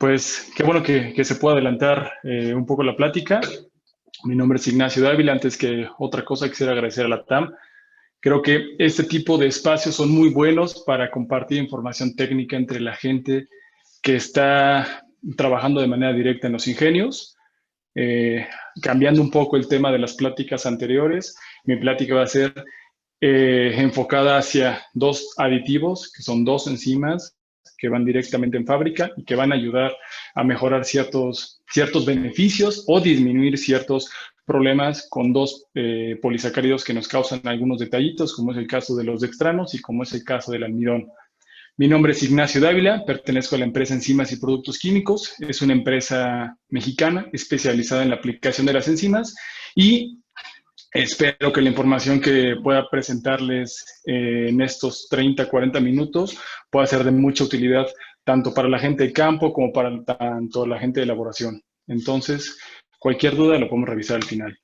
Pues qué bueno que se pueda adelantar un poco la plática. Mi nombre es Ignacio Dávila. Antes que otra cosa, quisiera agradecer a la TAM. Creo que este tipo de espacios son muy buenos para compartir información técnica entre la gente que está trabajando de manera directa en los ingenios. Cambiando un poco el tema de las pláticas anteriores, mi plática va a ser enfocada hacia dos aditivos, que son dos enzimas que van directamente en fábrica y que van a ayudar a mejorar ciertos beneficios o disminuir ciertos problemas con dos polisacáridos que nos causan algunos detallitos, como es el caso de los dextranos y como es el caso del almidón. Mi nombre es Ignacio Dávila, pertenezco a la empresa Enzimas y Productos Químicos. Es una empresa mexicana especializada en la aplicación de las enzimas y espero que la información que pueda presentarles en estos 30, 40 minutos pueda ser de mucha utilidad tanto para la gente de campo como para tanto la gente de elaboración. Entonces, cualquier duda lo podemos revisar al final.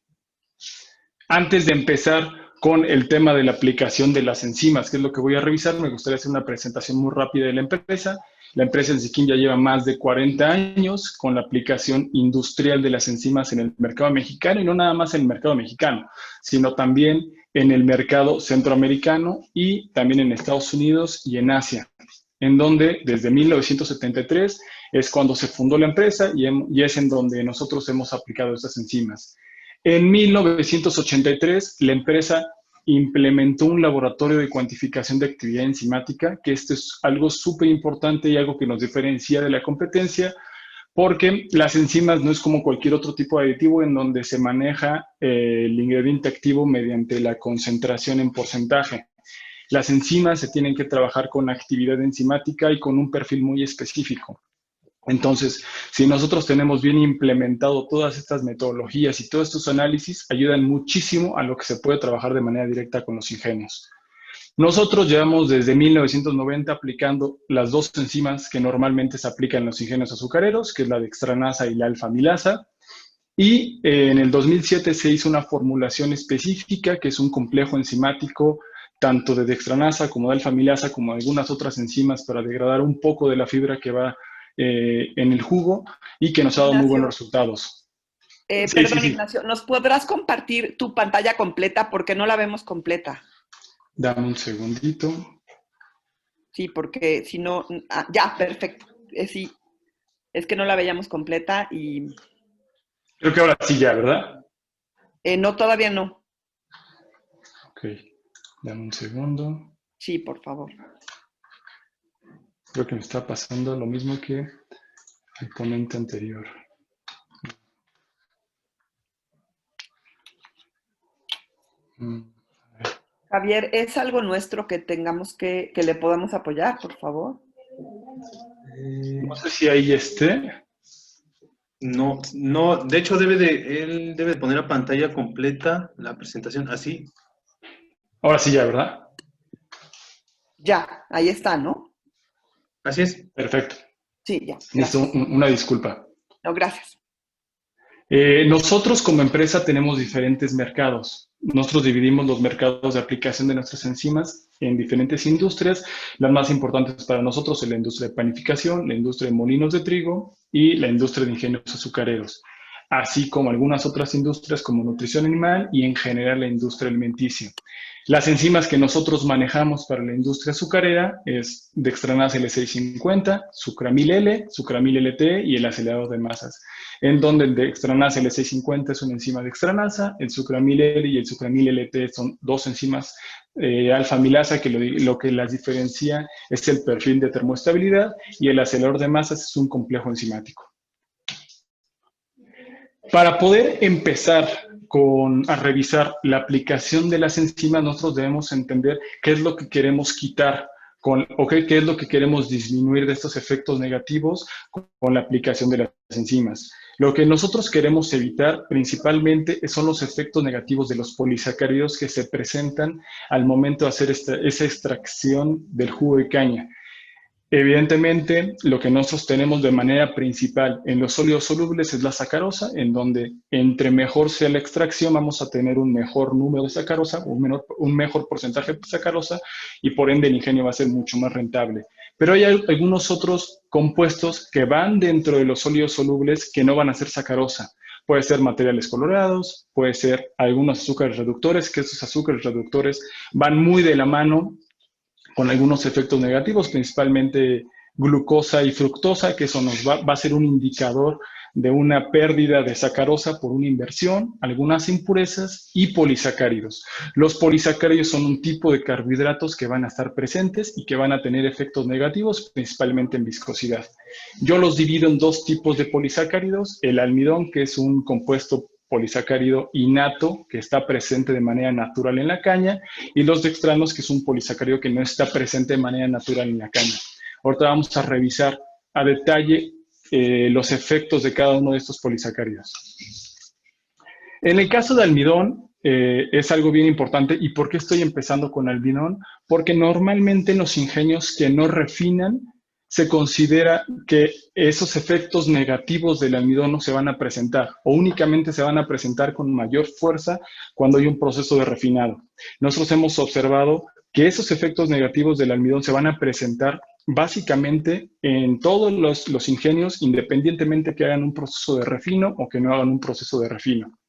Antes de empezar con el tema de la aplicación de las enzimas, que es lo que voy a revisar, me gustaría hacer una presentación muy rápida de la empresa. La empresa Enziquim ya lleva más de 40 años con la aplicación industrial de las enzimas en el mercado mexicano, y no nada más en el mercado mexicano, sino también en el mercado centroamericano y también en Estados Unidos y en Asia, en donde desde 1973 es cuando se fundó la empresa y es en donde nosotros hemos aplicado estas enzimas. En 1983, la empresa implementó un laboratorio de cuantificación de actividad enzimática, que esto es algo súper importante y algo que nos diferencia de la competencia, porque las enzimas no es como cualquier otro tipo de aditivo en donde se maneja el ingrediente activo mediante la concentración en porcentaje. Las enzimas se tienen que trabajar con actividad enzimática y con un perfil muy específico. Entonces, si nosotros tenemos bien implementado todas estas metodologías y todos estos análisis, ayudan muchísimo a lo que se puede trabajar de manera directa con los ingenios. Nosotros llevamos desde 1990 aplicando las dos enzimas que normalmente se aplican en los ingenios azucareros, que es la dextranasa y la alfa-amilasa. Y en el 2007 se hizo una formulación específica, que es un complejo enzimático tanto de dextranasa como de alfa-amilasa, como de algunas otras enzimas para degradar un poco de la fibra que va en el jugo y que nos ha dado muy buenos Ignacio, resultados. Sí, sí, perdón, sí. Ignacio, ¿nos podrás compartir tu pantalla completa? Porque no la vemos completa. Dame un segundito. Sí, porque si no, ya, perfecto. Sí, es que no la veíamos completa y Creo que ahora sí ya, ¿verdad? no, todavía no. Ok, dame un segundo. Sí, por favor. Creo que me está pasando lo mismo que el ponente anterior. Javier, ¿es algo nuestro que tengamos que le podamos apoyar, por favor? No sé si ahí esté. No, no, de hecho él debe de poner a pantalla completa la presentación, así. Ahora sí ya, ¿verdad? Ya, ahí está, ¿no? Así es. Perfecto. Sí, ya, Necesito gracias. una disculpa. No, gracias. Nosotros como empresa tenemos diferentes mercados. Nosotros dividimos los mercados de aplicación de nuestras enzimas en diferentes industrias. Las más importantes para nosotros es la industria de panificación, la industria de molinos de trigo y la industria de ingenios azucareros, así como algunas otras industrias como nutrición animal y en general la industria alimenticia. Las enzimas que nosotros manejamos para la industria azucarera es dextranasa L650, sucramil L, sucramil LT y el acelerador de masas, en donde el dextranasa L650 es una enzima dextranasa, el sucramil L y el sucramil LT son dos enzimas alfa-amilasa que lo que las diferencia es el perfil de termoestabilidad, y el acelerador de masas es un complejo enzimático. Para poder empezar a revisar la aplicación de las enzimas, nosotros debemos entender qué es lo que queremos quitar qué es lo que queremos disminuir de estos efectos negativos con la aplicación de las enzimas. Lo que nosotros queremos evitar principalmente son los efectos negativos de los polisacáridos que se presentan al momento de hacer esa extracción del jugo de caña. Evidentemente, lo que nosotros tenemos de manera principal en los sólidos solubles es la sacarosa, en donde entre mejor sea la extracción vamos a tener un mejor número de sacarosa, un mejor porcentaje de sacarosa, y por ende el ingenio va a ser mucho más rentable. Pero hay algunos otros compuestos que van dentro de los sólidos solubles que no van a ser sacarosa. Puede ser materiales colorados, puede ser algunos azúcares reductores, que esos azúcares reductores van muy de la mano con algunos efectos negativos, principalmente glucosa y fructosa, que eso nos va a ser un indicador de una pérdida de sacarosa por una inversión, algunas impurezas y polisacáridos. Los polisacáridos son un tipo de carbohidratos que van a estar presentes y que van a tener efectos negativos, principalmente en viscosidad. Yo los divido en dos tipos de polisacáridos, el almidón, que es un compuesto polisacárido innato que está presente de manera natural en la caña, y los dextranos, que es un polisacárido que no está presente de manera natural en la caña. Ahorita vamos a revisar a detalle los efectos de cada uno de estos polisacáridos. En el caso de almidón, es algo bien importante. ¿Y por qué estoy empezando con almidón? Porque normalmente en los ingenios que no refinan, se considera que esos efectos negativos del almidón no se van a presentar o únicamente se van a presentar con mayor fuerza cuando hay un proceso de refinado. Nosotros hemos observado que esos efectos negativos del almidón se van a presentar básicamente en todos los ingenios, independientemente que hagan un proceso de refino o que no hagan un proceso de refino.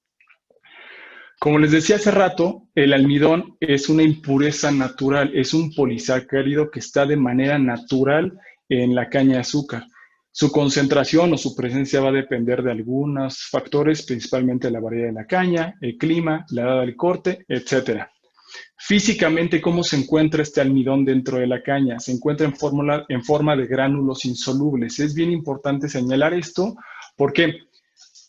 Como les decía hace rato, el almidón es una impureza natural, es un polisacárido que está de manera natural en la caña de azúcar. Su concentración o su presencia va a depender de algunos factores, principalmente la variedad de la caña, el clima, la edad del corte, etc. Físicamente, ¿cómo se encuentra este almidón dentro de la caña? Se encuentra en forma de gránulos insolubles. Es bien importante señalar esto. ¿Por qué?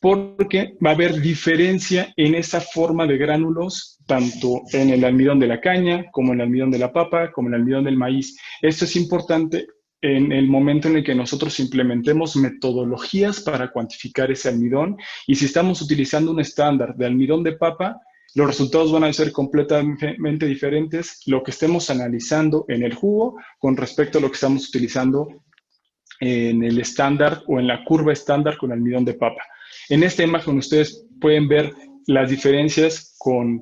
Porque va a haber diferencia en esa forma de gránulos, tanto en el almidón de la caña, como en el almidón de la papa, como en el almidón del maíz. Esto es importante en el momento en el que nosotros implementemos metodologías para cuantificar ese almidón. Y si estamos utilizando un estándar de almidón de papa, los resultados van a ser completamente diferentes lo que estemos analizando en el jugo con respecto a lo que estamos utilizando en el estándar o en la curva estándar con almidón de papa. En esta imagen ustedes pueden ver las diferencias con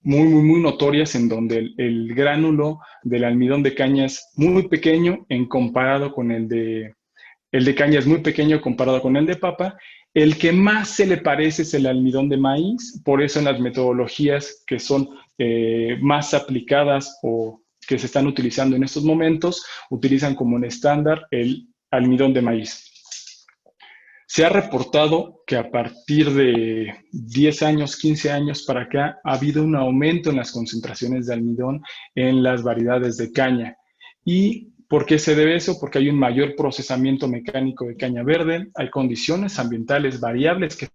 muy notorias en donde el gránulo del almidón de caña es muy pequeño en comparado con el de caña es muy pequeño comparado con el de papa. El que más se le parece es el almidón de maíz, por eso en las metodologías que son más aplicadas o que se están utilizando en estos momentos, utilizan como un estándar el almidón de maíz. Se ha reportado que a partir de 10 años, 15 años para acá, ha habido un aumento en las concentraciones de almidón en las variedades de caña. ¿Y por qué se debe eso? Porque hay un mayor procesamiento mecánico de caña verde, hay condiciones ambientales variables que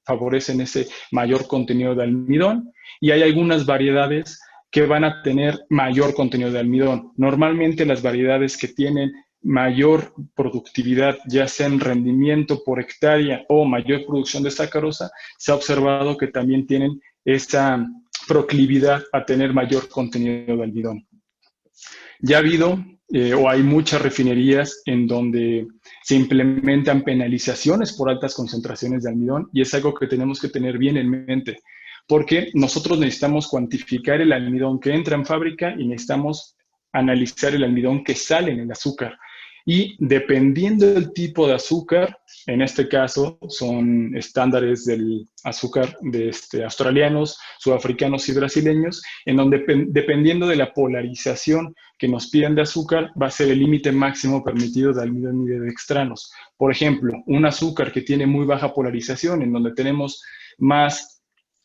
favorecen ese mayor contenido de almidón y hay algunas variedades que van a tener mayor contenido de almidón. Normalmente las variedades que tienen mayor productividad, ya sea en rendimiento por hectárea o mayor producción de sacarosa, se ha observado que también tienen esa proclividad a tener mayor contenido de almidón. Ya ha habido o hay muchas refinerías en donde se implementan penalizaciones por altas concentraciones de almidón y es algo que tenemos que tener bien en mente porque nosotros necesitamos cuantificar el almidón que entra en fábrica y necesitamos analizar el almidón que sale en el azúcar. Y dependiendo del tipo de azúcar, en este caso son estándares del azúcar de australianos, sudafricanos y brasileños, en donde dependiendo de la polarización que nos piden de azúcar, va a ser el límite máximo permitido de almidón y de dextranos. Por ejemplo, un azúcar que tiene muy baja polarización, en donde tenemos más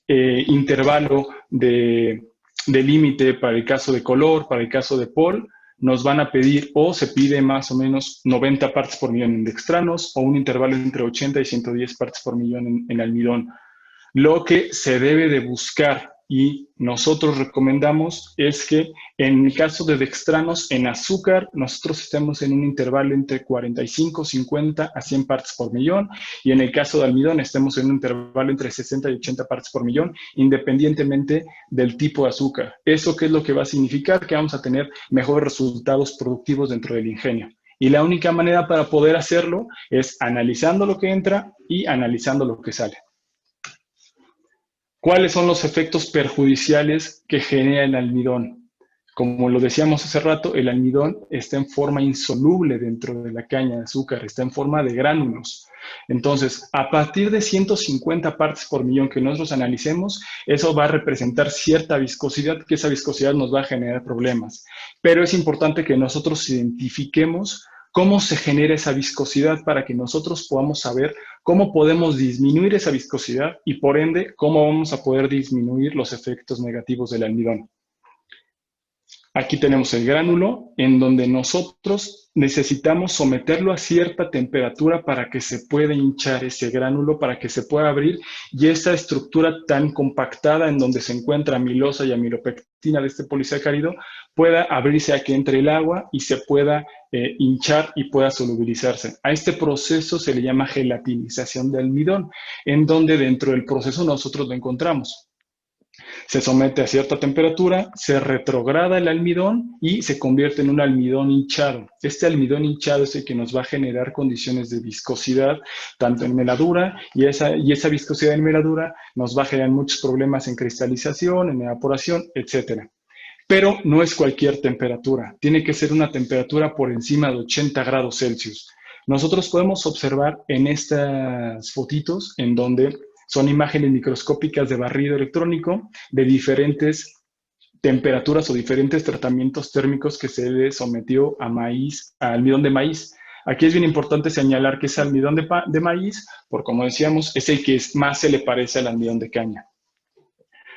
intervalo de límite para el caso de color, para el caso de pol, nos van a pedir o se pide más o menos 90 partes por millón en dextranos o un intervalo entre 80 y 110 partes por millón en almidón. Lo que se debe de buscar y nosotros recomendamos es que en el caso de dextranos en azúcar, nosotros estemos en un intervalo entre 45, 50 a 100 partes por millón y en el caso de almidón estemos en un intervalo entre 60 y 80 partes por millón, independientemente del tipo de azúcar. ¿Eso qué es lo que va a significar? Que vamos a tener mejores resultados productivos dentro del ingenio. Y la única manera para poder hacerlo es analizando lo que entra y analizando lo que sale. ¿Cuáles son los efectos perjudiciales que genera el almidón? Como lo decíamos hace rato, el almidón está en forma insoluble dentro de la caña de azúcar, está en forma de gránulos. Entonces, a partir de 150 partes por millón que nosotros analicemos, eso va a representar cierta viscosidad, que esa viscosidad nos va a generar problemas. Pero es importante que nosotros identifiquemos cómo se genera esa viscosidad para que nosotros podamos saber cómo podemos disminuir esa viscosidad y, por ende, cómo vamos a poder disminuir los efectos negativos del almidón. Aquí tenemos el gránulo, en donde nosotros necesitamos someterlo a cierta temperatura para que se pueda hinchar ese gránulo, para que se pueda abrir, y esta estructura tan compactada en donde se encuentra amilosa y amilopectina de este polisacárido pueda abrirse a que entre el agua y se pueda hinchar y pueda solubilizarse. A este proceso se le llama gelatinización de almidón, en donde dentro del proceso nosotros lo encontramos. Se somete a cierta temperatura, se retrograda el almidón y se convierte en un almidón hinchado. Este almidón hinchado es el que nos va a generar condiciones de viscosidad, tanto en meladura, y esa viscosidad en meladura nos va a generar muchos problemas en cristalización, en evaporación, etc. Pero no es cualquier temperatura, tiene que ser una temperatura por encima de 80 grados Celsius. Nosotros podemos observar en estas fotitos en donde son imágenes microscópicas de barrido electrónico de diferentes temperaturas o diferentes tratamientos térmicos que se le sometió a almidón de maíz. Aquí es bien importante señalar que ese almidón de maíz, por como decíamos, es el que más se le parece al almidón de caña.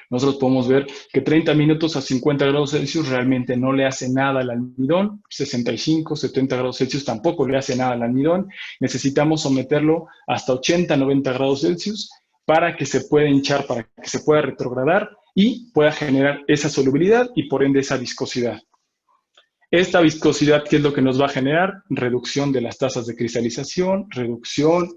Nosotros podemos ver que 30 minutos a 50 grados Celsius realmente no le hace nada al almidón, 65, 70 grados Celsius tampoco le hace nada al almidón. Necesitamos someterlo hasta 80, 90 grados Celsius para que se pueda hinchar, para que se pueda retrogradar y pueda generar esa solubilidad y por ende esa viscosidad. Esta viscosidad, ¿qué es lo que nos va a generar? Reducción de las tasas de cristalización, reducción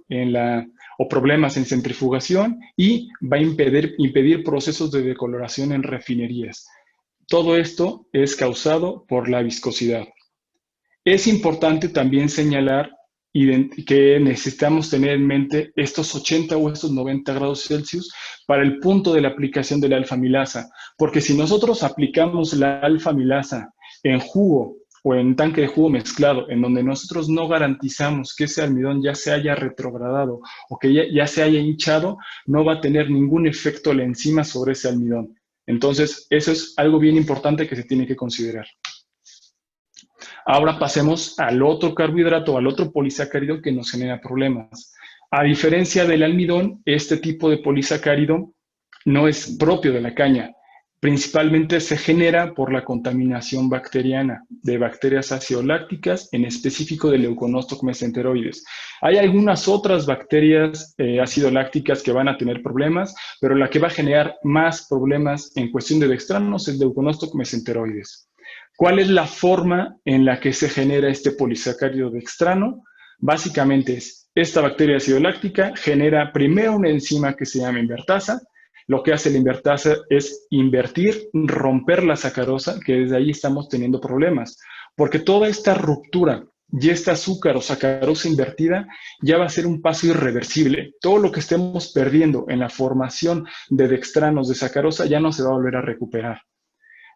o problemas en centrifugación y va a impedir procesos de decoloración en refinerías. Todo esto es causado por la viscosidad. Es importante también señalar que necesitamos tener en mente estos 80 o estos 90 grados Celsius para el punto de la aplicación de la alfa-amilasa, porque si nosotros aplicamos la alfa-amilasa en jugo o en tanque de jugo mezclado, en donde nosotros no garantizamos que ese almidón ya se haya retrogradado o que ya se haya hinchado, no va a tener ningún efecto la enzima sobre ese almidón. Entonces, eso es algo bien importante que se tiene que considerar. Ahora pasemos al otro carbohidrato, al otro polisacárido que nos genera problemas. A diferencia del almidón, este tipo de polisacárido no es propio de la caña. Principalmente se genera por la contaminación bacteriana de bacterias acidolácticas, en específico de Leuconostoc mesenteroides. Hay algunas otras bacterias acidolácticas que van a tener problemas, pero la que va a generar más problemas en cuestión de dextranos es Leuconostoc mesenteroides. ¿Cuál es la forma en la que se genera este polisacárido dextrano? Básicamente es, esta bacteria acidoláctica genera primero una enzima que se llama invertasa. Lo que hace la invertasa es invertir, romper la sacarosa, que desde ahí estamos teniendo problemas. Porque toda esta ruptura y este azúcar o sacarosa invertida ya va a ser un paso irreversible. Todo lo que estemos perdiendo en la formación de dextranos de sacarosa ya no se va a volver a recuperar.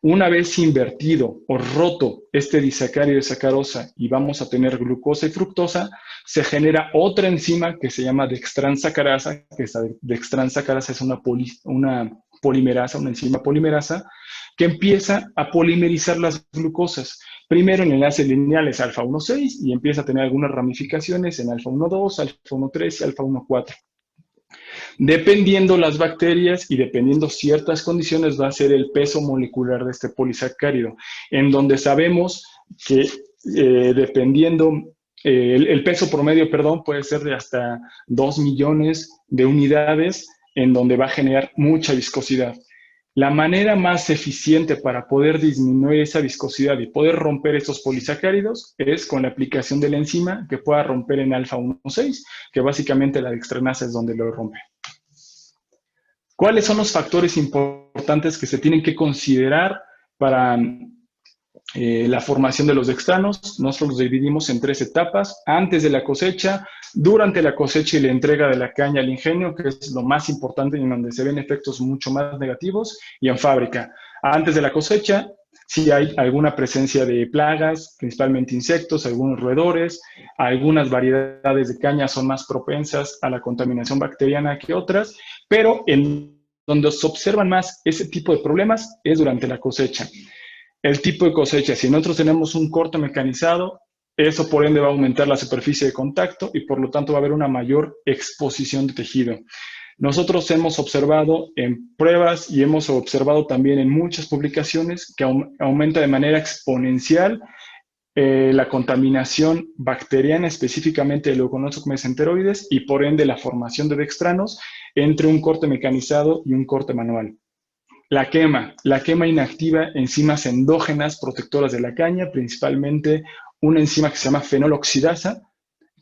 Una vez invertido o roto este disacárido de sacarosa y vamos a tener glucosa y fructosa, se genera otra enzima que se llama dextransacarasa, que esta dextransacarasa es una polimerasa, una enzima polimerasa, que empieza a polimerizar las glucosas. Primero en enlaces lineales alfa 1,6 y empieza a tener algunas ramificaciones en alfa 1,2, alfa 1,3 y alfa 1,4. Dependiendo las bacterias y dependiendo ciertas condiciones va a ser el peso molecular de este polisacárido, en donde sabemos que dependiendo, el peso promedio, puede ser de hasta 2 millones de unidades, en donde va a generar mucha viscosidad. La manera más eficiente para poder disminuir esa viscosidad y poder romper estos polisacáridos es con la aplicación de la enzima que pueda romper en alfa 1,6, que básicamente la dextranasa es donde lo rompe. ¿Cuáles son los factores importantes que se tienen que considerar para la formación de los dextranos? Nosotros los dividimos en 3 etapas: antes de la cosecha, durante la cosecha y la entrega de la caña al ingenio, que es lo más importante y en donde se ven efectos mucho más negativos, y en fábrica. Antes de la cosecha, Si hay alguna presencia de plagas, principalmente insectos, algunos roedores, algunas variedades de caña son más propensas a la contaminación bacteriana que otras, pero en donde se observan más ese tipo de problemas es durante la cosecha. El tipo de cosecha, si nosotros tenemos un corte mecanizado, eso por ende va a aumentar la superficie de contacto y por lo tanto va a haber una mayor exposición de tejido. Nosotros hemos observado en pruebas y hemos observado también en muchas publicaciones que aumenta de manera exponencial la contaminación bacteriana, específicamente de Leuconostoc mesenteroides, y por ende la formación de dextranos entre un corte mecanizado y un corte manual. La quema inactiva enzimas endógenas protectoras de la caña, principalmente una enzima que se llama fenoloxidasa,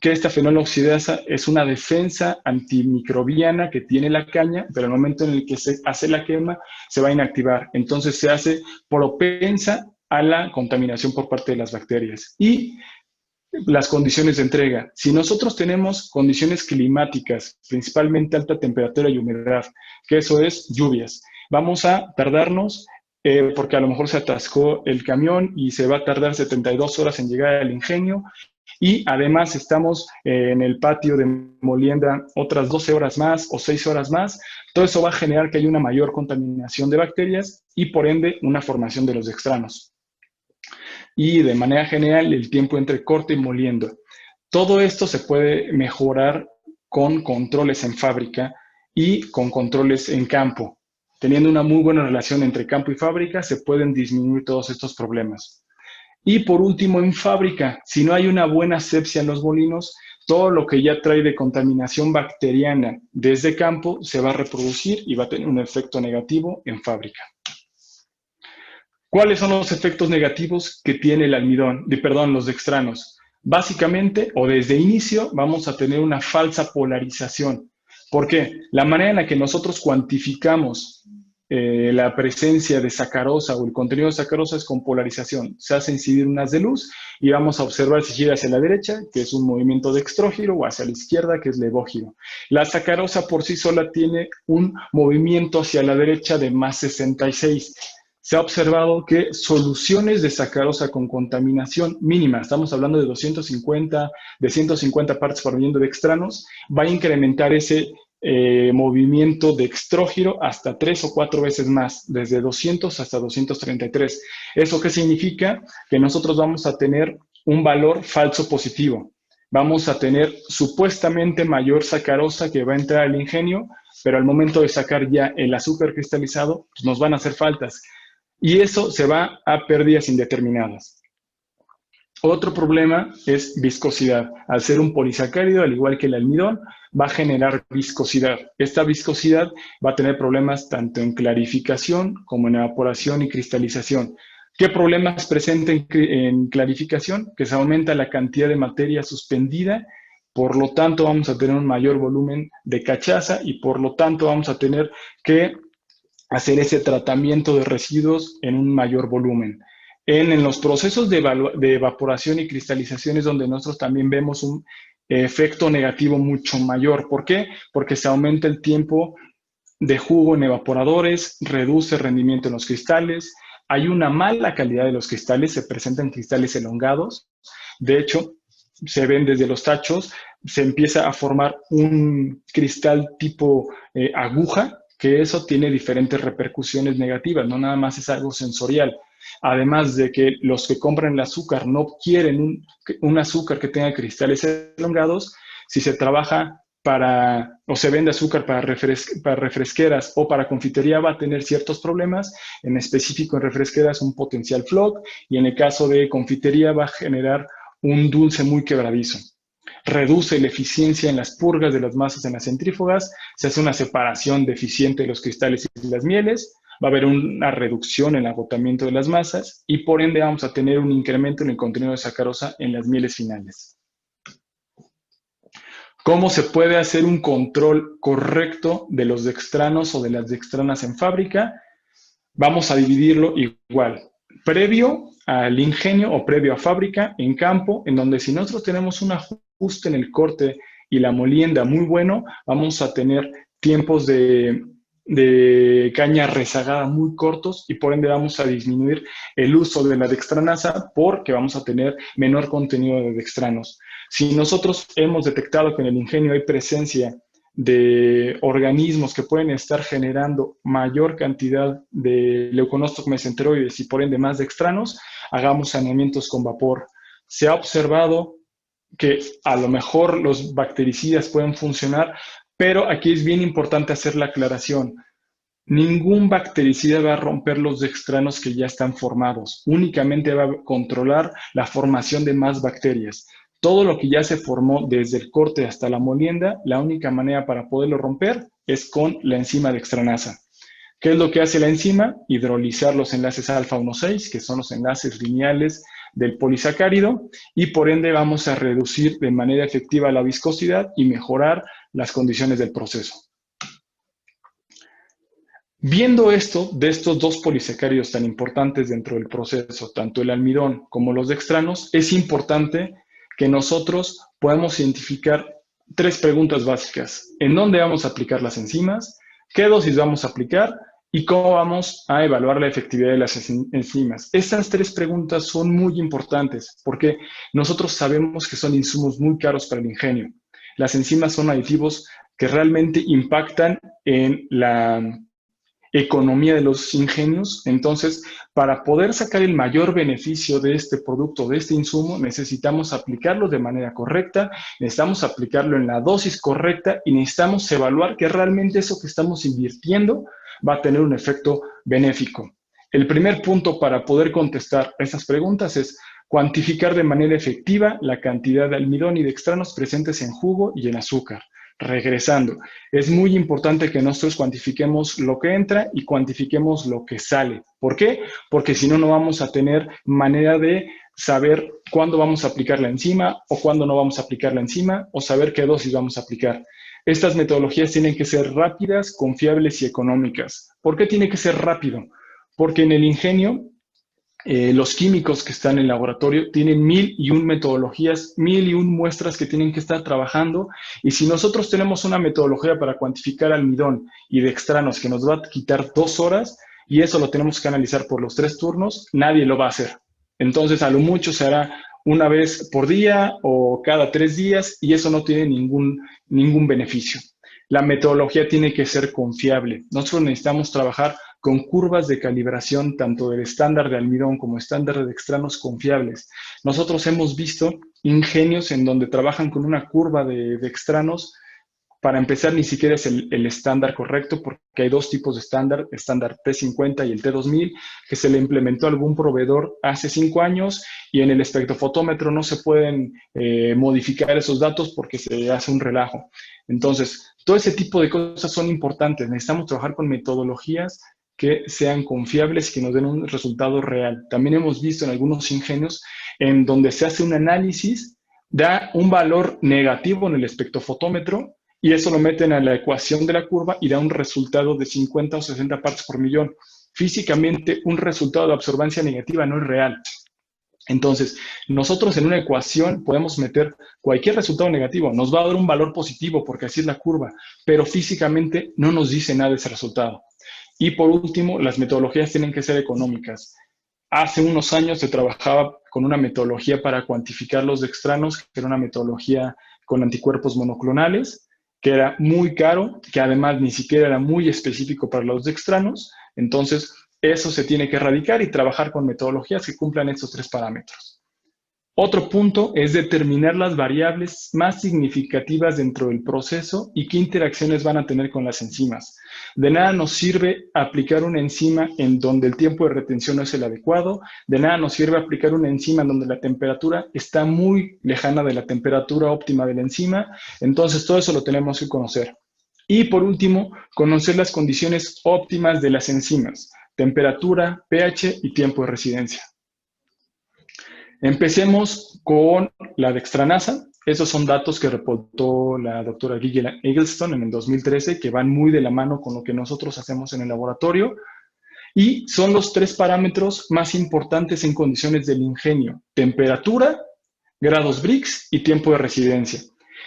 que esta fenoloxidasa es una defensa antimicrobiana que tiene la caña, pero al momento en el que se hace la quema se va a inactivar. Entonces se hace propensa a la contaminación por parte de las bacterias. Y las condiciones de entrega. Si nosotros tenemos condiciones climáticas, principalmente alta temperatura y humedad, que eso es lluvias, vamos a tardarnos porque a lo mejor se atascó el camión y se va a tardar 72 horas en llegar al ingenio. Y además estamos en el patio de molienda otras 12 horas más o 6 horas más. Todo eso va a generar que haya una mayor contaminación de bacterias y por ende una formación de los dextranos. Y de manera general el tiempo entre corte y moliendo. Todo esto se puede mejorar con controles en fábrica y con controles en campo. Teniendo una muy buena relación entre campo y fábrica, se pueden disminuir todos estos problemas. Y por último, en fábrica, si no hay una buena asepsia en los molinos, todo lo que ya trae de contaminación bacteriana desde campo se va a reproducir y va a tener un efecto negativo en fábrica. ¿Cuáles son los efectos negativos que tiene el almidón, los dextranos? Básicamente, o desde inicio, vamos a tener una falsa polarización. ¿Por qué? La manera en la que nosotros cuantificamos la presencia de sacarosa o el contenido de sacarosa es con polarización. Se hace incidir unas de luz y vamos a observar si gira hacia la derecha, que es un movimiento dextrógiro, o hacia la izquierda, que es levógiro. La sacarosa por sí sola tiene un movimiento hacia la derecha de más 66. Se ha observado que soluciones de sacarosa con contaminación mínima, estamos hablando de 150 partes por millón de dextranos, va a incrementar ese movimiento dextrógiro hasta 3 o 4 veces más, desde 200 hasta 233. ¿Eso qué significa? Que nosotros vamos a tener un valor falso positivo. Vamos a tener supuestamente mayor sacarosa que va a entrar al ingenio, pero al momento de sacar ya el azúcar cristalizado, pues nos van a hacer faltas. Y eso se va a pérdidas indeterminadas. Otro problema es viscosidad. Al ser un polisacárido, al igual que el almidón, va a generar viscosidad. Esta viscosidad va a tener problemas tanto en clarificación como en evaporación y cristalización. ¿Qué problemas presenta en clarificación? Que se aumenta la cantidad de materia suspendida, por lo tanto vamos a tener un mayor volumen de cachaza y por lo tanto vamos a tener que hacer ese tratamiento de residuos en un mayor volumen. En los procesos de evaporación y cristalización es donde nosotros también vemos un efecto negativo mucho mayor. ¿Por qué? Porque se aumenta el tiempo de jugo en evaporadores, reduce el rendimiento en los cristales, hay una mala calidad de los cristales, se presentan cristales elongados. De hecho, se ven desde los tachos, se empieza a formar un cristal tipo aguja, que eso tiene diferentes repercusiones negativas, no nada más es algo sensorial. Además de que los que compran el azúcar no quieren un azúcar que tenga cristales elongados, si se trabaja o se vende azúcar para refresqueras o para confitería, va a tener ciertos problemas, en específico en refresqueras un potencial floc, y en el caso de confitería va a generar un dulce muy quebradizo. Reduce la eficiencia en las purgas de las masas en las centrífugas, se hace una separación deficiente de los cristales y las mieles, va a haber una reducción en el agotamiento de las masas y por ende vamos a tener un incremento en el contenido de sacarosa en las mieles finales. ¿Cómo se puede hacer un control correcto de los dextranos o de las dextranas en fábrica? Vamos a dividirlo igual. Previo al ingenio o previo a fábrica, en campo, en donde si nosotros tenemos un ajuste en el corte y la molienda muy bueno, vamos a tener tiempos de de caña rezagada muy cortos y por ende vamos a disminuir el uso de la dextranasa porque vamos a tener menor contenido de dextranos. Si nosotros hemos detectado que en el ingenio hay presencia de organismos que pueden estar generando mayor cantidad de leuconócitos mesenteroides y por ende más dextranos, hagamos saneamientos con vapor. Se ha observado que a lo mejor los bactericidas pueden funcionar, pero aquí es bien importante hacer la aclaración. Ningún bactericida va a romper los dextranos que ya están formados, únicamente va a controlar la formación de más bacterias. Todo lo que ya se formó desde el corte hasta la molienda, la única manera para poderlo romper es con la enzima dextranasa. ¿Qué es lo que hace la enzima? Hidrolizar los enlaces alfa-1,6, que son los enlaces lineales del polisacárido, y por ende vamos a reducir de manera efectiva la viscosidad y mejorar las condiciones del proceso. Viendo esto, de estos dos polisacáridos tan importantes dentro del proceso, tanto el almidón como los dextranos, es importante que nosotros podamos identificar 3 preguntas básicas. ¿En dónde vamos a aplicar las enzimas? ¿Qué dosis vamos a aplicar? ¿Y cómo vamos a evaluar la efectividad de las enzimas? Estas 3 preguntas son muy importantes porque nosotros sabemos que son insumos muy caros para el ingenio. Las enzimas son aditivos que realmente impactan en la economía de los ingenios. Entonces, para poder sacar el mayor beneficio de este producto, de este insumo, necesitamos aplicarlo de manera correcta, necesitamos aplicarlo en la dosis correcta y necesitamos evaluar que realmente eso que estamos invirtiendo va a tener un efecto benéfico. El primer punto para poder contestar estas preguntas es cuantificar de manera efectiva la cantidad de almidón y dextranos presentes en jugo y en azúcar. Regresando, es muy importante que nosotros cuantifiquemos lo que entra y cuantifiquemos lo que sale. ¿Por qué? Porque si no, no vamos a tener manera de saber cuándo vamos a aplicar la enzima o cuándo no vamos a aplicar la enzima o saber qué dosis vamos a aplicar. Estas metodologías tienen que ser rápidas, confiables y económicas. ¿Por qué tiene que ser rápido? Porque en el ingenio los químicos que están en el laboratorio tienen 1001 metodologías, 1001 muestras que tienen que estar trabajando, y si nosotros tenemos una metodología para cuantificar almidón y dextranos que nos va a quitar 2 horas, y eso lo tenemos que analizar por los 3 turnos, nadie lo va a hacer. Entonces, a lo mucho se hará una vez por día o cada 3 días, y eso no tiene ningún beneficio. La metodología tiene que ser confiable. Nosotros necesitamos trabajar con curvas de calibración tanto del estándar de almidón como estándar de dextranos confiables. Nosotros hemos visto ingenios en donde trabajan con una curva de dextranos. Para empezar, ni siquiera es el estándar correcto porque hay 2 tipos de estándar T50 y el T2000, que se le implementó a algún proveedor hace 5 años y en el espectrofotómetro no se pueden modificar esos datos porque se hace un relajo. Entonces, todo ese tipo de cosas son importantes. Necesitamos trabajar con metodologías que sean confiables y que nos den un resultado real. También hemos visto en algunos ingenios en donde se hace un análisis, da un valor negativo en el espectrofotómetro y eso lo meten a la ecuación de la curva y da un resultado de 50 o 60 partes por millón. Físicamente, un resultado de absorbancia negativa no es real. Entonces, nosotros en una ecuación podemos meter cualquier resultado negativo. Nos va a dar un valor positivo porque así es la curva, pero físicamente no nos dice nada ese resultado. Y por último, las metodologías tienen que ser económicas. Hace unos años se trabajaba con una metodología para cuantificar los dextranos, que era una metodología con anticuerpos monoclonales, que era muy caro, que además ni siquiera era muy específico para los dextranos. Entonces, eso se tiene que erradicar y trabajar con metodologías que cumplan estos 3 parámetros. Otro punto es determinar las variables más significativas dentro del proceso y qué interacciones van a tener con las enzimas. De nada nos sirve aplicar una enzima en donde el tiempo de retención no es el adecuado, de nada nos sirve aplicar una enzima en donde la temperatura está muy lejana de la temperatura óptima de la enzima. Entonces, todo eso lo tenemos que conocer. Y por último, conocer las condiciones óptimas de las enzimas, temperatura, pH y tiempo de residencia. Empecemos con la dextranasa. Esos son datos que reportó la doctora Gillian Eggleston en el 2013, que van muy de la mano con lo que nosotros hacemos en el laboratorio. Y son los 3 parámetros más importantes en condiciones del ingenio: temperatura, grados Brix y tiempo de residencia.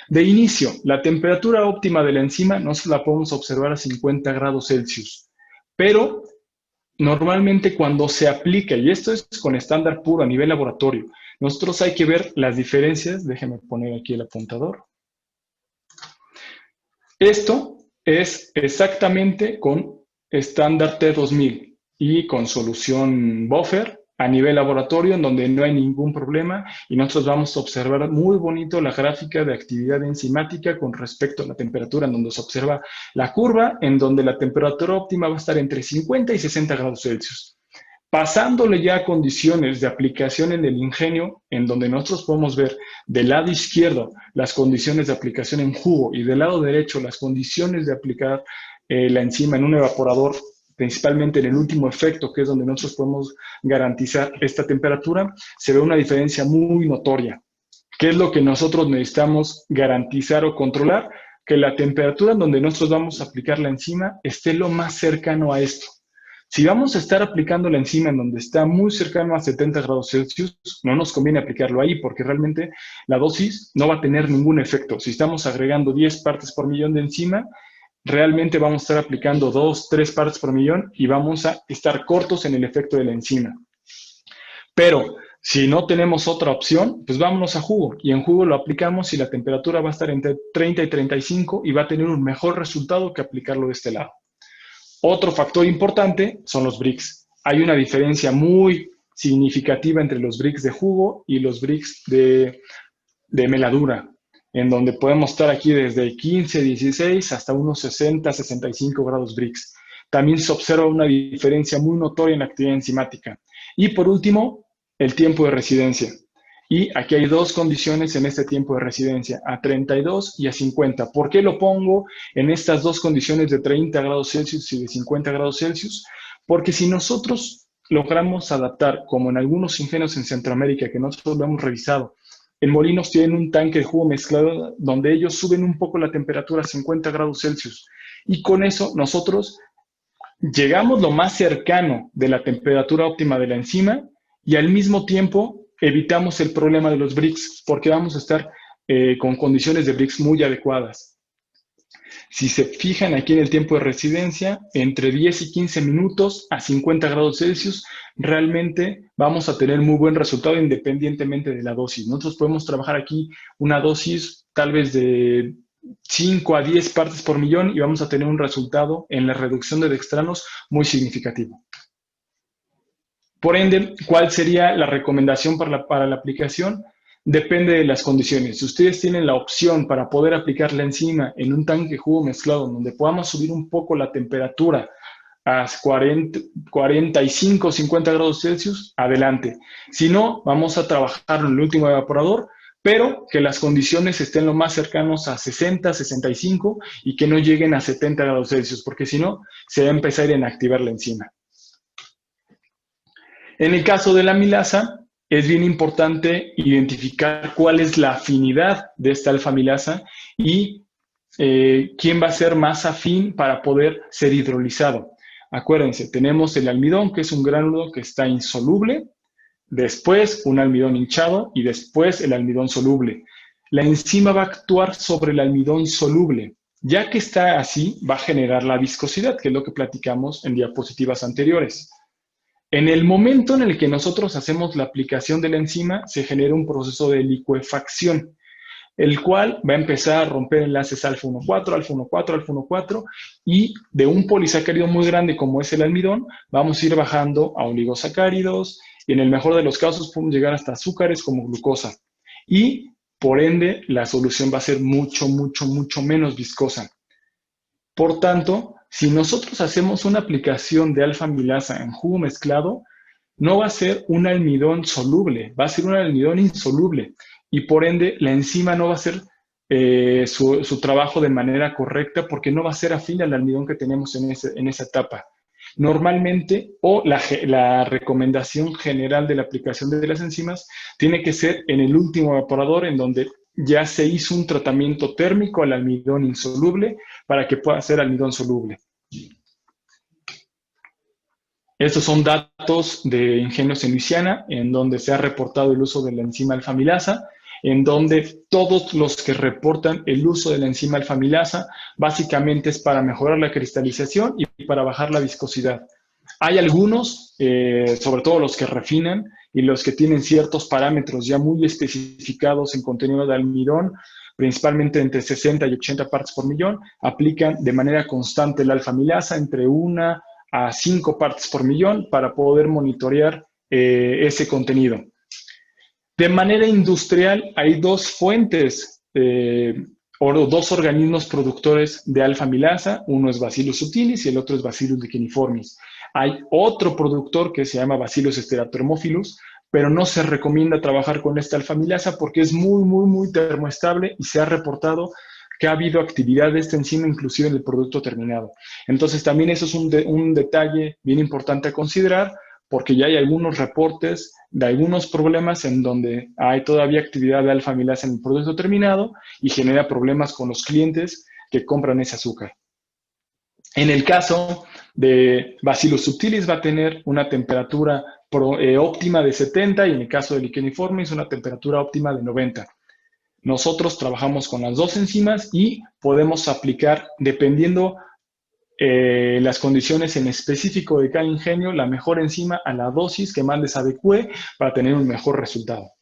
De inicio, la temperatura óptima de la enzima no se la podemos observar a 50 grados Celsius, pero normalmente cuando se aplica, y esto es con estándar puro a nivel laboratorio, nosotros hay que ver las diferencias. Déjenme poner aquí el apuntador. Esto es exactamente con estándar T2000 y con solución buffer a nivel laboratorio, en donde no hay ningún problema, y nosotros vamos a observar muy bonito la gráfica de actividad enzimática con respecto a la temperatura, en donde se observa la curva, en donde la temperatura óptima va a estar entre 50 y 60 grados Celsius. Pasándole ya a condiciones de aplicación en el ingenio, en donde nosotros podemos ver del lado izquierdo las condiciones de aplicación en jugo y del lado derecho las condiciones de aplicar la enzima en un evaporador, principalmente en el último efecto, que es donde nosotros podemos garantizar esta temperatura, se ve una diferencia muy notoria. ¿Qué es lo que nosotros necesitamos garantizar o controlar? Que la temperatura en donde nosotros vamos a aplicar la enzima esté lo más cercano a esto. Si vamos a estar aplicando la enzima en donde está muy cercano a 70 grados Celsius, no nos conviene aplicarlo ahí porque realmente la dosis no va a tener ningún efecto. Si estamos agregando 10 partes por millón de enzima, realmente vamos a estar aplicando 2, 3 partes por millón y vamos a estar cortos en el efecto de la enzima. Pero si no tenemos otra opción, pues vámonos a jugo. Y en jugo lo aplicamos y la temperatura va a estar entre 30 y 35 y va a tener un mejor resultado que aplicarlo de este lado. Otro factor importante son los Brix. Hay una diferencia muy significativa entre los Brix de jugo y los Brix de meladura, en donde podemos estar aquí desde 15, 16 hasta unos 60, 65 grados Brix. También se observa una diferencia muy notoria en la actividad enzimática. Y por último, el tiempo de residencia. Y aquí hay dos condiciones en este tiempo de residencia, a 32 y a 50. ¿Por qué lo pongo en estas dos condiciones de 30 grados Celsius y de 50 grados Celsius? Porque si nosotros logramos adaptar, como en algunos ingenios en Centroamérica que nosotros lo hemos revisado, en molinos tienen un tanque de jugo mezclado donde ellos suben un poco la temperatura a 50 grados Celsius. Y con eso nosotros llegamos lo más cercano de la temperatura óptima de la enzima y al mismo tiempo evitamos el problema de los Brix porque vamos a estar con condiciones de Brix muy adecuadas. Si se fijan aquí en el tiempo de residencia, entre 10 y 15 minutos a 50 grados Celsius, realmente vamos a tener muy buen resultado independientemente de la dosis. Nosotros podemos trabajar aquí una dosis tal vez de 5 a 10 partes por millón y vamos a tener un resultado en la reducción de dextranos muy significativo. Por ende, ¿cuál sería la recomendación para la aplicación? Depende de las condiciones. Si ustedes tienen la opción para poder aplicar la enzima en un tanque de jugo mezclado donde podamos subir un poco la temperatura a 45, 50 grados Celsius, adelante. Si no, vamos a trabajar en el último evaporador, pero que las condiciones estén lo más cercanos a 60, 65 y que no lleguen a 70 grados Celsius, porque si no, se va a empezar a inactivar la enzima. En el caso de la amilasa, es bien importante identificar cuál es la afinidad de esta alfa-amilasa y quién va a ser más afín para poder ser hidrolizado. Acuérdense, tenemos el almidón, que es un gránulo que está insoluble, después un almidón hinchado y después el almidón soluble. La enzima va a actuar sobre el almidón soluble. Ya que está así, va a generar la viscosidad, que es lo que platicamos en diapositivas anteriores. En el momento en el que nosotros hacemos la aplicación de la enzima, se genera un proceso de licuefacción, el cual va a empezar a romper enlaces alfa-1,4, alfa-1,4, alfa-1,4, y de un polisacárido muy grande como es el almidón, vamos a ir bajando a oligosacáridos, y en el mejor de los casos podemos llegar hasta azúcares como glucosa. Y, por ende, la solución va a ser mucho, mucho, mucho menos viscosa. Por tanto, si nosotros hacemos una aplicación de alfa-amilasa en jugo mezclado, no va a ser un almidón soluble, va a ser un almidón insoluble y por ende la enzima no va a hacer su trabajo de manera correcta porque no va a ser afín al almidón que tenemos en esa etapa. Normalmente, o la recomendación general de la aplicación de las enzimas tiene que ser en el último evaporador en donde ya se hizo un tratamiento térmico al almidón insoluble para que pueda ser almidón soluble. Estos son datos de Ingenios en Luisiana, en donde se ha reportado el uso de la enzima alfa-amilasa. en donde todos los que reportan el uso de la enzima alfa-amilasa básicamente es para mejorar la cristalización y para bajar la viscosidad. Hay algunos, sobre todo los que refinan y los que tienen ciertos parámetros ya muy especificados en contenido de almidón, principalmente entre 60 y 80 partes por millón, aplican de manera constante la alfa-amilasa entre 1 a 5 partes por millón para poder monitorear ese contenido. De manera industrial hay dos fuentes o dos organismos productores de alfa-amilasa, uno es Bacillus subtilis y el otro es Bacillus licheniformis. Hay otro productor que se llama Bacillus steratohermophilus, pero no se recomienda trabajar con esta alfa-amilasa porque es muy termoestable y se ha reportado que ha habido actividad de esta enzima inclusive en el producto terminado. Entonces también eso es un detalle bien importante a considerar, porque ya hay algunos reportes de algunos problemas en donde hay todavía actividad de alfa-amilasa en el producto terminado y genera problemas con los clientes que compran ese azúcar. En el caso de Bacillus subtilis va a tener una temperatura óptima de 70 y en el caso de licheniformis una temperatura óptima de 90. Nosotros trabajamos con las dos enzimas y podemos aplicar, dependiendo las condiciones en específico de cada ingenio, la mejor enzima a la dosis que más les adecue para tener un mejor resultado.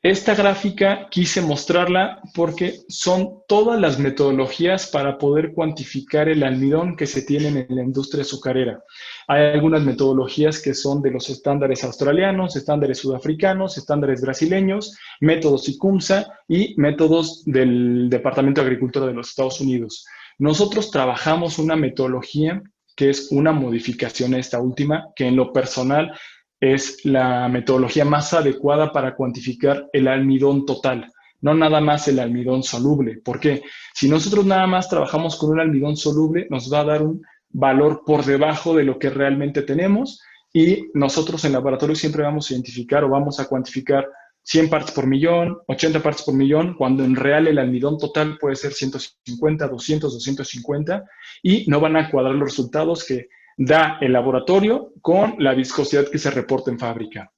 Esta gráfica quise mostrarla porque son todas las metodologías para poder cuantificar el almidón que se tienen en la industria azucarera. Hay algunas metodologías que son de los estándares australianos, estándares sudafricanos, estándares brasileños, métodos ICUMSA y métodos del Departamento de Agricultura de los Estados Unidos. Nosotros trabajamos una metodología que es una modificación a esta última, que en lo personal es la metodología más adecuada para cuantificar el almidón total, no nada más el almidón soluble. ¿Por qué? Si nosotros nada más trabajamos con un almidón soluble, nos va a dar un valor por debajo de lo que realmente tenemos y nosotros en laboratorio siempre vamos a identificar o vamos a cuantificar 100 partes por millón, 80 partes por millón, cuando en real el almidón total puede ser 150, 200, 250 y no van a cuadrar los resultados que da el laboratorio con la viscosidad que se reporta en fábrica.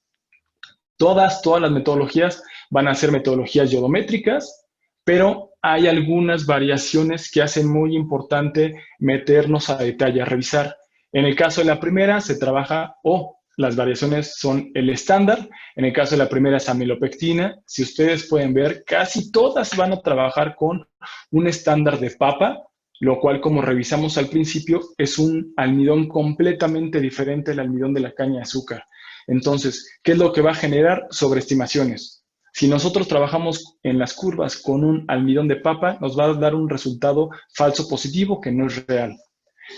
Todas las metodologías van a ser metodologías iodométricas, pero hay algunas variaciones que hacen muy importante meternos a detalle, a revisar. En el caso de la primera se trabaja, las variaciones son el estándar. En el caso de la primera es amilopectina. Si ustedes pueden ver, casi todas van a trabajar con un estándar de papa, lo cual, como revisamos al principio, es un almidón completamente diferente al almidón de la caña de azúcar. Entonces, ¿qué es lo que va a generar? Sobreestimaciones. Si nosotros trabajamos en las curvas con un almidón de papa, nos va a dar un resultado falso positivo que no es real.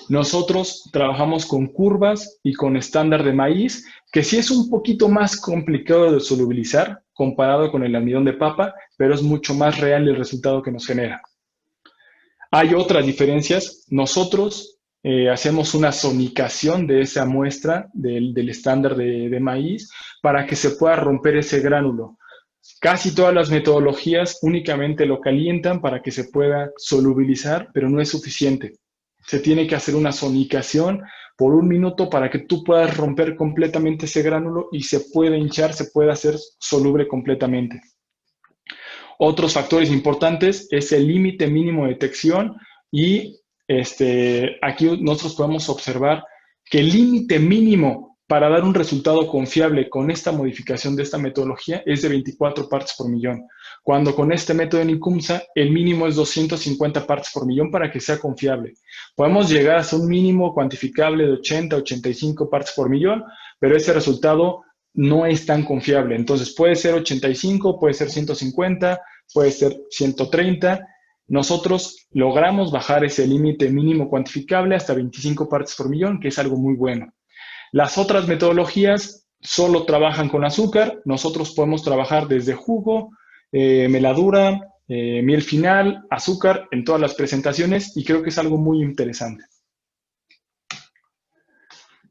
Nosotros trabajamos con curvas y con estándar de maíz, que sí es un poquito más complicado de solubilizar comparado con el almidón de papa, pero es mucho más real el resultado que nos genera. Hay otras diferencias. Nosotros hacemos una sonicación de esa muestra del estándar de maíz para que se pueda romper ese gránulo. Casi todas las metodologías únicamente lo calientan para que se pueda solubilizar, pero no es suficiente. Se tiene que hacer una sonicación por 1 minuto para que tú puedas romper completamente ese gránulo y se pueda hinchar, se pueda hacer soluble completamente. Otros factores importantes es el límite mínimo de detección y aquí nosotros podemos observar que el límite mínimo para dar un resultado confiable con esta modificación de esta metodología es de 24 partes por millón, cuando con este método en ICUMSA el mínimo es 250 partes por millón para que sea confiable. Podemos llegar a un mínimo cuantificable de 80, 85 partes por millón, pero ese resultado no es tan confiable. Entonces puede ser 85, puede ser 150, puede ser 130. Nosotros logramos bajar ese límite mínimo cuantificable hasta 25 partes por millón, que es algo muy bueno. Las otras metodologías solo trabajan con azúcar. Nosotros podemos trabajar desde jugo, meladura, miel final, azúcar en todas las presentaciones y creo que es algo muy interesante.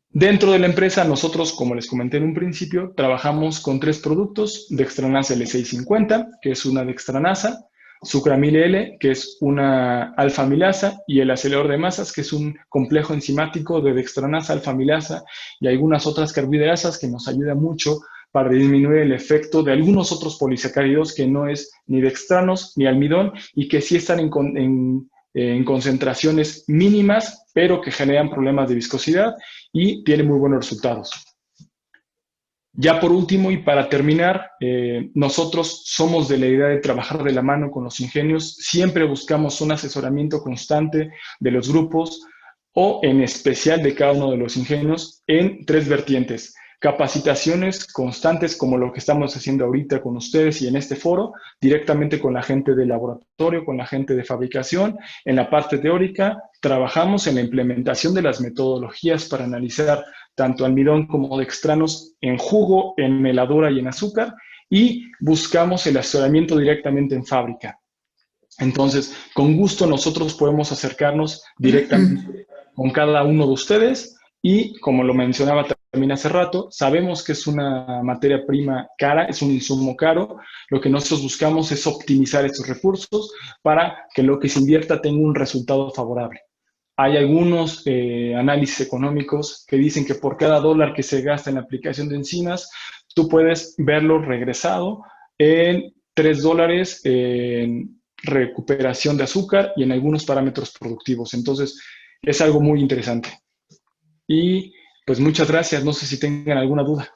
Dentro de la empresa, nosotros, como les comenté en un principio, trabajamos con 3 productos: dextranasa L650, que es una dextranasa, Sucramil L, que es una alfa-amilasa, y el acelerador de masas, que es un complejo enzimático de dextranasa, alfa-amilasa y algunas otras carbohidrasas que nos ayuda mucho para disminuir el efecto de algunos otros polisacáridos que no es ni dextranos ni almidón y que sí están en concentraciones mínimas, pero que generan problemas de viscosidad y tienen muy buenos resultados. Ya por último y para terminar, nosotros somos de la idea de trabajar de la mano con los ingenios. Siempre buscamos un asesoramiento constante de los grupos o en especial de cada uno de los ingenios en 3 vertientes. Capacitaciones constantes como lo que estamos haciendo ahorita con ustedes y en este foro, directamente con la gente de laboratorio, con la gente de fabricación. En la parte teórica, trabajamos en la implementación de las metodologías para analizar tanto almidón como dextranos en jugo, en meladura y en azúcar, y buscamos el asesoramiento directamente en fábrica. Entonces, con gusto nosotros podemos acercarnos directamente con cada uno de ustedes y, como lo mencionaba también hace rato, sabemos que es una materia prima cara, es un insumo caro. Lo que nosotros buscamos es optimizar estos recursos para que lo que se invierta tenga un resultado favorable. Hay algunos análisis económicos que dicen que por cada dólar que se gasta en la aplicación de enzimas, tú puedes verlo regresado en $3 en recuperación de azúcar y en algunos parámetros productivos. Entonces, es algo muy interesante. Y pues muchas gracias. No sé si tengan alguna duda.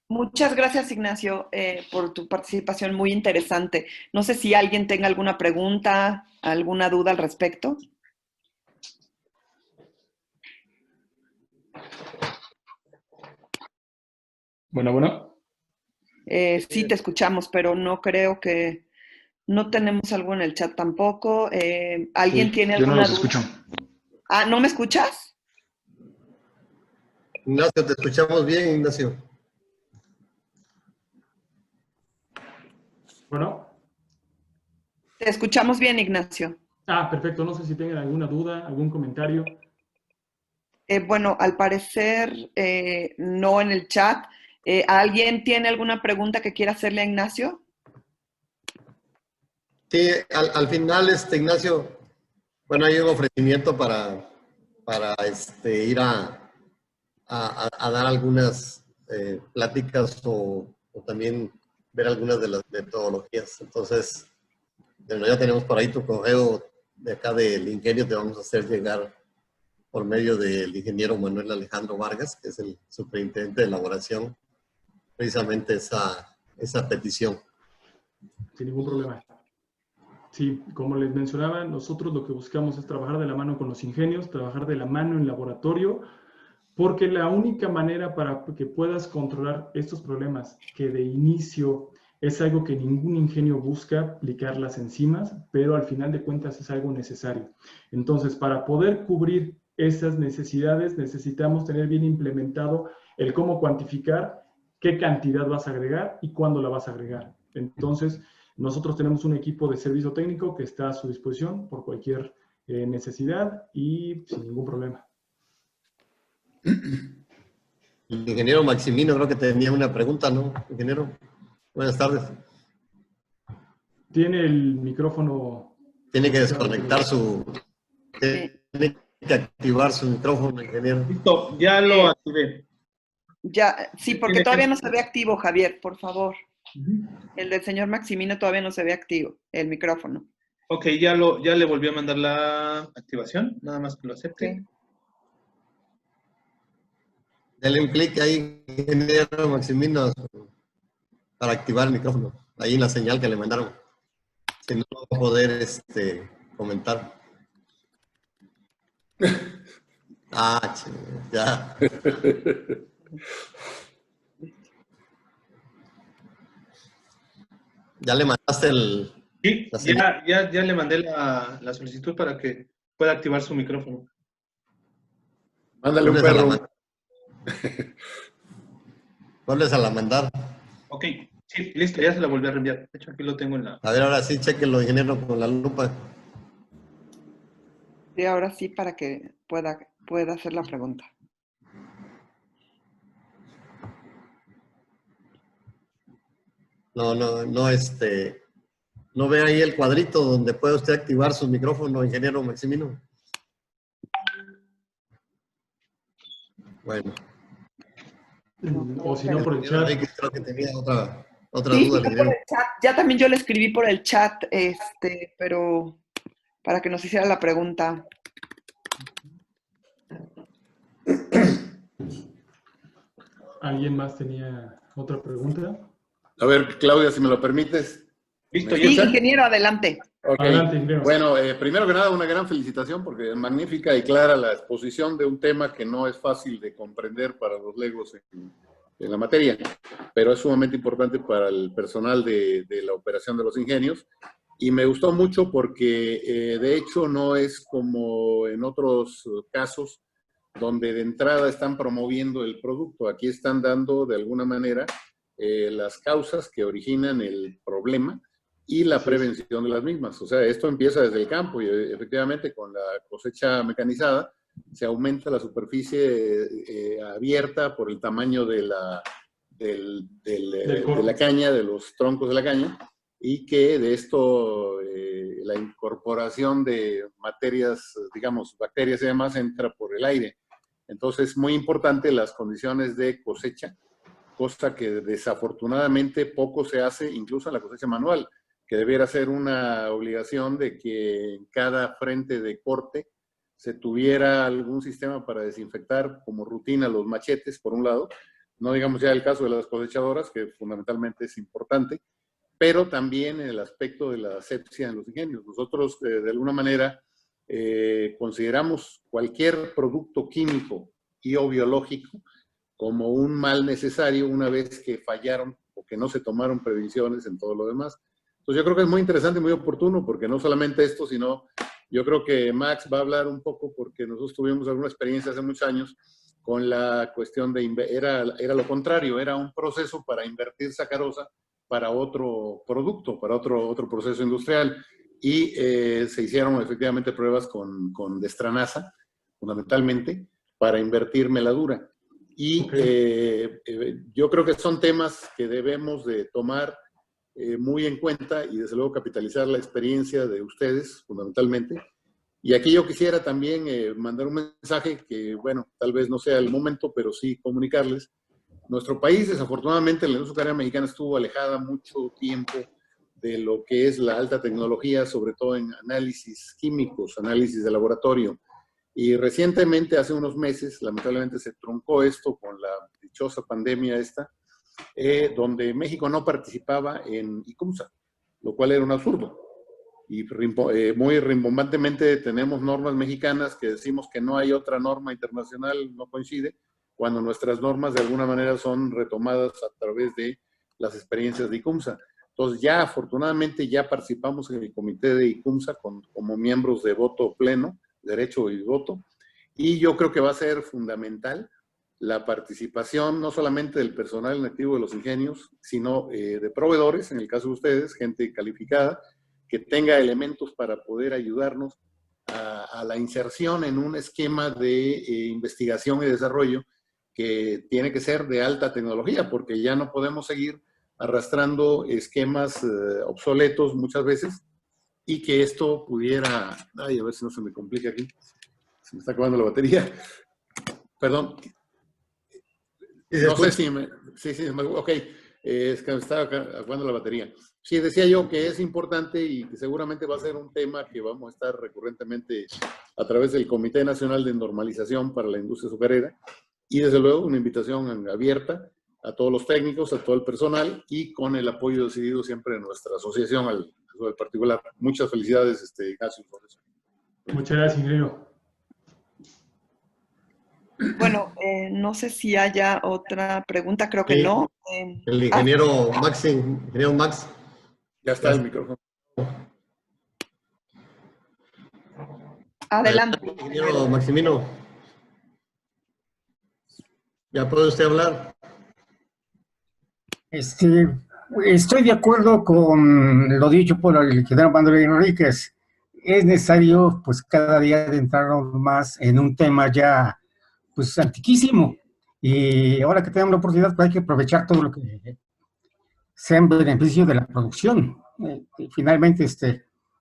Muchas gracias, Ignacio, por tu participación muy interesante. No sé si alguien tenga alguna pregunta, alguna duda al respecto. Bueno. Sí, te escuchamos, pero no creo que... No tenemos algo en el chat tampoco. ¿Alguien Sí, tiene yo no alguna los duda? escucho. Ah, ¿no me escuchas? Ignacio, te escuchamos bien, Ignacio. Bueno. Te escuchamos bien, Ignacio. Perfecto. No sé si tengan alguna duda, algún comentario. Bueno, al parecer no en el chat. ¿Alguien tiene alguna pregunta que quiera hacerle a Ignacio? Sí, al final, Ignacio, bueno, hay un ofrecimiento para ir a dar algunas pláticas o también ver algunas de las metodologías. Entonces, bueno, ya tenemos por ahí tu correo de acá del ingenio, te vamos a hacer llegar por medio del ingeniero Manuel Alejandro Vargas, que es el superintendente de elaboración, precisamente esa petición. Sin ningún problema. Sí, como les mencionaba, nosotros lo que buscamos es trabajar de la mano con los ingenios, trabajar de la mano en laboratorio, porque la única manera para que puedas controlar estos problemas, que de inicio es algo que ningún ingenio busca, aplicar las enzimas, pero al final de cuentas es algo necesario. Entonces, para poder cubrir esas necesidades, necesitamos tener bien implementado el cómo cuantificar qué cantidad vas a agregar y cuándo la vas a agregar. Entonces, nosotros tenemos un equipo de servicio técnico que está a su disposición por cualquier necesidad y sin ningún problema. El ingeniero Maximino creo que tenía una pregunta, ¿no, ingeniero? Buenas tardes. Tiene el micrófono... Tiene que desconectar tiene que activar su micrófono, ingeniero. Listo, ya lo activé. Ya, sí, porque todavía no se ve activo, Javier, por favor. El del señor Maximino todavía no se ve activo, el micrófono. Ok, ya le volví a mandar la activación, nada más que lo acepte. Okay. Dale un clic ahí, ingeniero Maximino, para activar el micrófono. Ahí en la señal que le mandaron. Si no, va a poder comentar. Ya. ¿Ya le mandaste Sí, ya le mandé la solicitud para que pueda activar su micrófono. Mándale un perro. Vuelves a la mandar. Ok, sí, listo, ya se la volví a reenviar. De hecho, aquí lo tengo en la... A ver, ahora sí, chequenlo, ingeniero, con la lupa. Sí, ahora sí, para que pueda hacer la pregunta. No, no ve ahí el cuadrito donde puede usted activar su micrófono, ingeniero Maximino. Bueno, O si no, por el chat. Enrique, creo que tenía otra Sí, duda. yo por el chat. Ya también yo le escribí por el chat, pero para que nos hiciera la pregunta. ¿Alguien más tenía otra pregunta? A ver, Claudia, si me lo permites. Listo, ¿Me ya. Sí, escuchan? ingeniero, adelante. Ok. Adelante, ingeniero. Bueno, primero que nada, una gran felicitación porque es magnífica y clara la exposición de un tema que no es fácil de comprender para los legos en la materia, pero es sumamente importante para el personal de la operación de los ingenios. Y me gustó mucho porque, de hecho, no es como en otros casos donde de entrada están promoviendo el producto. Aquí están dando, de alguna manera, las causas que originan el problema y la prevención de las mismas. O sea, esto empieza desde el campo y efectivamente con la cosecha mecanizada se aumenta la superficie abierta por el tamaño de la caña, de los troncos de la caña, y que de esto la incorporación de materias, digamos, bacterias y demás entra por el aire. Entonces, es muy importante las condiciones de cosecha, cosa que desafortunadamente poco se hace, incluso en la cosecha manual, que debiera ser una obligación de que en cada frente de corte se tuviera algún sistema para desinfectar como rutina los machetes, por un lado, no digamos ya el caso de las cosechadoras, que fundamentalmente es importante, pero también en el aspecto de la asepsia en los ingenios. Nosotros, de alguna manera, consideramos cualquier producto químico y o biológico como un mal necesario una vez que fallaron o que no se tomaron previsiones en todo lo demás. Entonces yo creo que es muy interesante y muy oportuno porque no solamente esto, sino yo creo que Max va a hablar un poco porque nosotros tuvimos alguna experiencia hace muchos años con la cuestión de, era lo contrario, era un proceso para invertir sacarosa para otro producto, para otro proceso industrial. Y se hicieron efectivamente pruebas con destranasa, fundamentalmente, para invertir meladura. Y yo creo que son temas que debemos de tomar muy en cuenta y desde luego capitalizar la experiencia de ustedes, fundamentalmente. Y aquí yo quisiera también mandar un mensaje que, bueno, tal vez no sea el momento, pero sí comunicarles. Nuestro país, desafortunadamente, la industria azucarera mexicana estuvo alejada mucho tiempo de lo que es la alta tecnología, sobre todo en análisis químicos, análisis de laboratorio. Y recientemente, hace unos meses, lamentablemente se truncó esto con la dichosa pandemia esta, donde México no participaba en ICUMSA, lo cual era un absurdo. Y muy rimbombantemente tenemos normas mexicanas que decimos que no hay otra norma internacional, no coincide, cuando nuestras normas de alguna manera son retomadas a través de las experiencias de ICUMSA. Entonces ya afortunadamente ya participamos en el comité de ICUMSA como miembros de voto pleno, derecho y voto, y yo creo que va a ser fundamental la participación no solamente del personal en activo de los ingenios, sino de proveedores, en el caso de ustedes, gente calificada, que tenga elementos para poder ayudarnos a la inserción en un esquema de investigación y desarrollo que tiene que ser de alta tecnología, porque ya no podemos seguir arrastrando esquemas obsoletos muchas veces y que esto pudiera... Ay, a ver si no se me complica aquí. Se me está acabando la batería. Perdón. No sé si me... Sí, ok. Es que me estaba acabando la batería. Sí, decía yo que es importante y que seguramente va a ser un tema que vamos a estar recurrentemente a través del Comité Nacional de Normalización para la Industria Azucarera y desde luego una invitación abierta a todos los técnicos, a todo el personal y con el apoyo decidido siempre de nuestra asociación al particular. Muchas felicidades, Ignacio. Muchas gracias, ingeniero. Bueno, no sé si haya otra pregunta, creo que no. El ingeniero Max. Ya está el micrófono. Adelante. Ingeniero Maximino. ¿Ya puede usted hablar? Estoy de acuerdo con lo dicho por el ingeniero Manuel Enríquez. Es necesario, pues, cada día adentrarnos más en un tema ya, pues, antiquísimo. Y ahora que tenemos la oportunidad, pues, hay que aprovechar todo lo que sea en beneficio de la producción. Finalmente,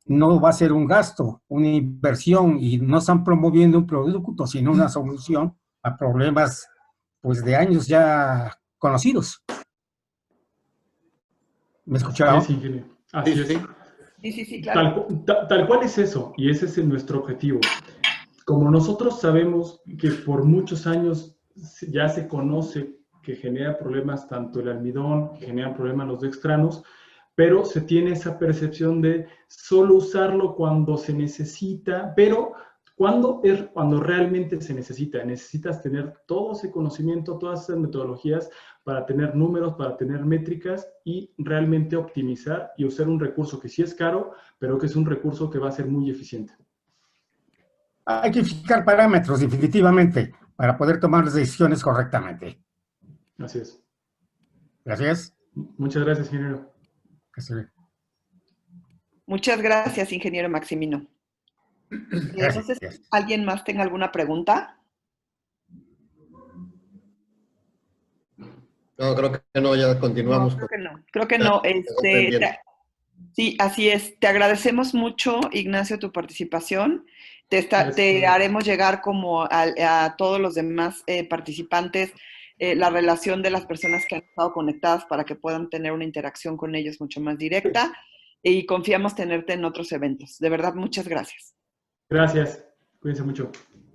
no va a ser un gasto, una inversión, y no están promoviendo un producto, sino una solución a problemas pues de años ya conocidos. ¿Me escuchaba? Así es, ingeniero. Así es. Sí, claro. Tal cual es eso, y ese es nuestro objetivo. Como nosotros sabemos que por muchos años ya se conoce que genera problemas tanto el almidón, que generan problemas los dextranos, pero se tiene esa percepción de solo usarlo cuando se necesita, pero cuando realmente se necesita. Necesitas tener todo ese conocimiento, todas esas metodologías para tener números, para tener métricas y realmente optimizar y usar un recurso que sí es caro, pero que es un recurso que va a ser muy eficiente. Hay que fijar parámetros definitivamente para poder tomar las decisiones correctamente. Así es. Gracias. Muchas gracias, ingeniero. Muchas gracias, ingeniero Maximino. Gracias. No sé si alguien más tenga alguna pregunta. No, creo que no, ya continuamos. No, creo que no. Sí, así es. Te agradecemos mucho, Ignacio, tu participación. Te haremos llegar como a todos los demás participantes la relación de las personas que han estado conectadas para que puedan tener una interacción con ellos mucho más directa y confiamos tenerte en otros eventos. De verdad, muchas gracias. Gracias. Cuídense mucho.